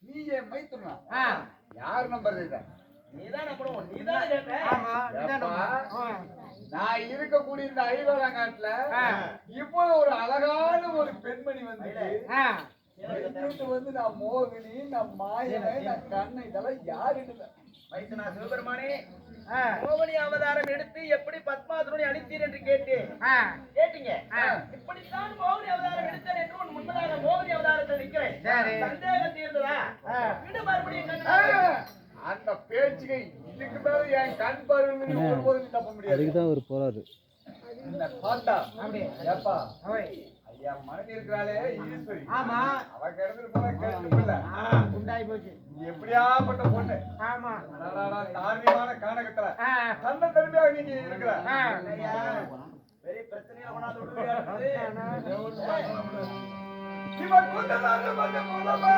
நீ என் மைத்துனா யார் நம்பர் இத நீதான் நம்பணும் நீதான் கேட்ட ஆமா நீதான் நான் இருக்கக்கூடிய இந்த ஐவரங்காட்டுல இப்போ ஒரு அழகான ஒரு பெண்மணி வந்து நான் மோகினி நான் மாயனை நான் கண்ணை இதெல்லாம் யாருன்னு மைத்துனா சிவபெருமானே மோகினி அவதாரம் எடுத்து எப்படி பத்மாசுரனை அழித்தீர் என்று கேட்டேன் கேட்டீங்க இப்படித்தான் மோகினி அவதாரம் எடுத்தேன் என்று உன் முன்பதாக மோகினி அவதாரத்தில் நிற்கிறேன் சந்தேகம் தீர்ந்ததா விடு மறுபடியும் அந்த பேச்சுக்கு இதுக்கு மேல என் கண் பார்வை ஒருபோதும் தப்ப முடியாது அதுக்குதான் ஒரு போறாரு இந்த பாட்டா ஏப்பா ஐயா மனைவி இருக்கிறாளே ஈஸ்வரி ஆமா அவ கிடந்துட்டு போல கேட்டுல உண்டாய் போச்சு எப்படியாப்பட்ட பொண்ணு ஆமா தார்மீகமான காணகத்துல தன்னை தனிமையாக நீங்க இருக்கிற பெரிய பிரச்சனையில கொண்டாந்து விடுவீங்க இவன் கொண்டதான கொஞ்சம் மூலமா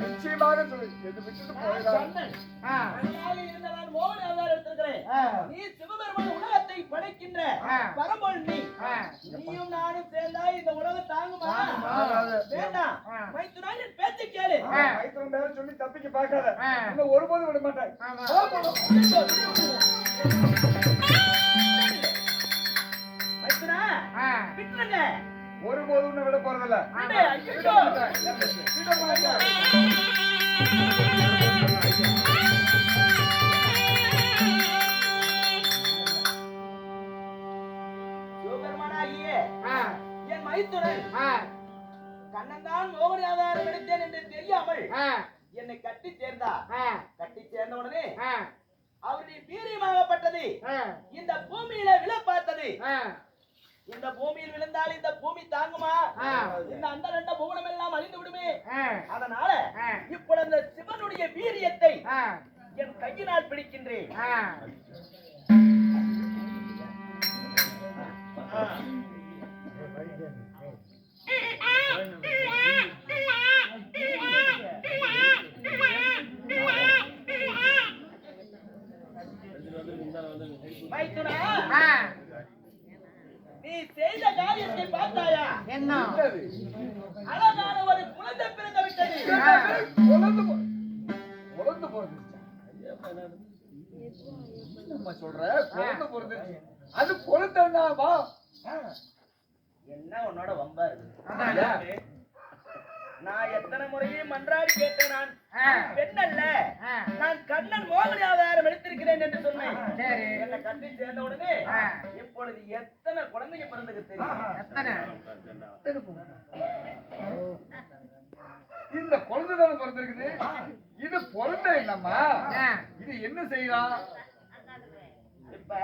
நிச்சயமாக சொல்லு எது விட்டுட்டு போயிடாது நீ சிவபெருமான் உலகத்தை படைக்கின்ற பரம்பொருள் நீயும் நானும் சேர்ந்தா இந்த உலகம் தாங்குமா வேண்டாம் மைத்துனான் என் பேச்சை கேளு மைத்துனன் மேல சொல்லி தப்பிக்க பார்க்காத இன்னும் ஒருபோதும் விட மாட்டேன் மைத்துனா விட்டுருங்க ஒருபோதும் உன்னை விட போறதில்ல சிவபெருமானாகிய என் மைத்துனன் கண்ணன்தான் மோகினி அவதாரம் எடுத்தேன் என்று தெரியாமல் என்னை கட்டி சேர்ந்தா கட்டி சேர்ந்த உடனே அவருடைய வீரியமாகப்பட்டது இந்த பூமியில விழ பார்த்தது இந்த பூமியில் விழுந்தால் இந்த பூமி தாங்குமா இந்த அந்த ரெண்ட பூமணம் எல்லாம் அழிந்து விடுமே அதனால இப்பொழுது அந்த சிவனுடைய வீரியத்தை என் கையினால் பிடிக்கின்றேன் மைத்துனா நீ செய்த காரியத்தை பார்த்தாயா என்ன அழகான ஒரு குழந்தை பிறந்து விட்டது குழந்தை போறது சொல்ற குழந்தை போறது அது குழந்தைவா என்ன உன்னோட வம்பா இருக்கு நான் எத்தனை முறையும் மன்றாடி கேட்டேன் நான் பெண் அல்ல நான் கண்ணன் மோகினி அவதாரம் எடுத்திருக்கிறேன் என்று சொன்னேன் என்னை கட்டி சேர்ந்த உடனே இப்பொழுது எத்தனை குழந்தைங்க பிறந்தது தெரியும் இந்த குழந்தை தானே பிறந்திருக்குது இது பிறந்த இல்லம்மா இது என்ன செய்யலாம் இப்ப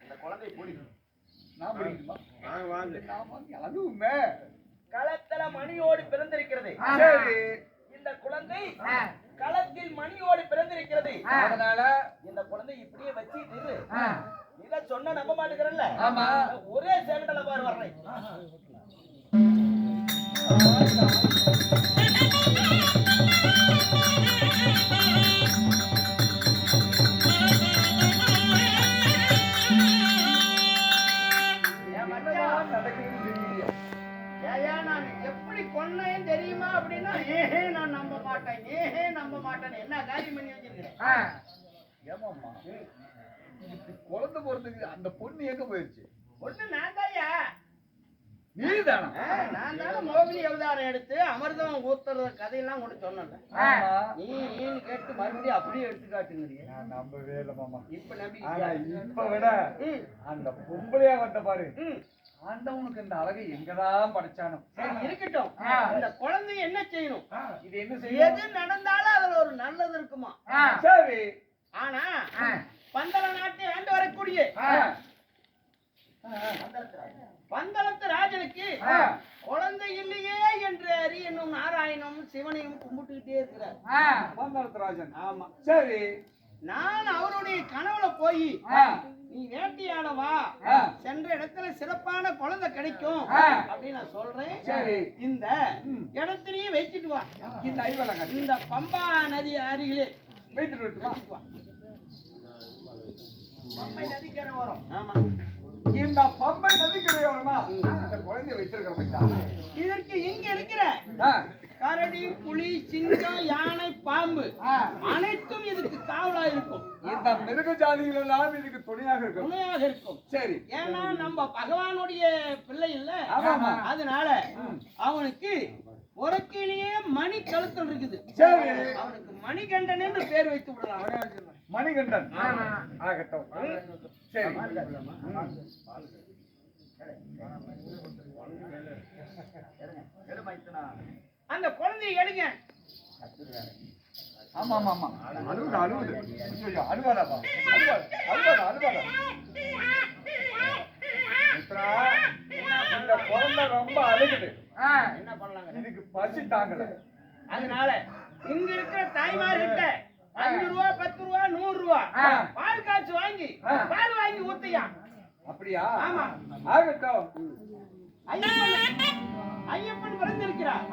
இந்த குழந்தை பிடிக்கும் நான் பிடிக்குமா அதுவுமே களத்தல மணியோடு பிறந்திருக்கிறது இந்த குழந்தை களத்தில் மணியோடு பிறந்திருக்கிறது அதனால இந்த குழந்தை இப்படியே வச்சிட்டு இத சொன்ன நம்ப மாட்டேங்கிறல்ல ஆமா ஒரே செகண்ட்ல பாரு வர்றேன் கொன்னேன் தெரியுமா அப்படின்னா ஏஹே நான் நம்ப மாட்டேன் என்ன காரியம் பண்ணி வச்சிருக்கிறேன் ஏமாம்மா குழந்தை போறதுக்கு அந்த பொண்ணு எங்க போயிருச்சு பொண்ணு நான் தாயா நீதானா நான் தானே மோகினி அவதாரம் எடுத்து அமிர்தம் ஊத்துற கதையெல்லாம் ஒண்ணு சொன்னேன் நீன்னு கேட்டு மறுபடியும் அப்படியே எடுத்து காட்டுங்க நான் நம்பவே இல்லை மாமா இப்ப நம்பி இப்ப விட அந்த பொம்பளையா வந்த பாரு ஆண்டவனுக்கு இந்த அழகை எங்கதான் படைச்சானோ இருக்கட்டும் இந்த குழந்தை என்ன செய்யணும் இது என்ன செய்யும் எது நடந்தாலும் அதுல ஒரு நல்லது இருக்குமா சரி ஆனா பந்தள நாட்டை ஆண்டு வரக்கூடிய பந்தளத்து ராஜனுக்கு குழந்தை இல்லையே என்ற பெருமாளையும் சிவனையும் கும்பிட்டுக்கிட்டே இருக்கிறார் மந்தரத்ராஜன். ஆமா சரி. நான் அவருடைய கனவுல போய் ஆ, நீ வேட்டையாட வா ஆ. சென்ற இடத்துல சிறப்பான குழந்தை கிடைக்கும் அப்படின்னு நான் சொல்றேன். சரி. இந்த இடத்துலயே வச்சுட்டு வா. இந்த ஐவலங்க இந்த பம்பா நதி அருகிலே வைத்துட்டு வரட்டுமா? பம்பை நதிக்கரை வரும். ஆமா. இந்த பம்பை நதிக்கரையோரமா இந்த குழந்தைய வைத்திருக்கிறோம். இதற்கு இங்க இருக்கிற ஆ, கரடி, புலி, சிங்கம், யானை, பாம்பு அனைத்தும் இதுக்கு காவலா இருக்கும். இந்த மிருக ஜாதிகள் எல்லாம் இதுக்கு துணையாக இருக்கும். துணையாக இருக்கும். சரி. ஏன்னா நம்ம பகவானுடைய பிள்ளை இல்ல, ஆமாமா. அதனால அவனுக்கு உறக்கிலேயே மணி கழுத்தல் இருக்குது. சரி. அவனுக்கு மணிகண்டன் என்று பேர் வைத்து விடலாம். மணிகண்டன் ஆகட்டும். சரி. அந்த குழந்தையை எடுங்க. ஆமா ஆமா ஆமா. அழுவுது அழுவுது. ஐயோ, அழுவாதாப்பா. அழுவாதா. மித்ரா, இந்த குழந்தை ரொம்ப அழுகுது. என்ன பண்ணலாங்க? இதுக்கு பசி தாங்கல. அதனால இங்க இருக்கிற தாய்மார்கிட்ட 5 ரூபா 10 ரூபா 100 ரூபா பால் காய்ச்சி வாங்கி பால் வாங்கி ஊத்தியா. அப்படியா? ஆமா. ஆகட்டும். ஐயப்பன் பிறந்திருக்கிறார்.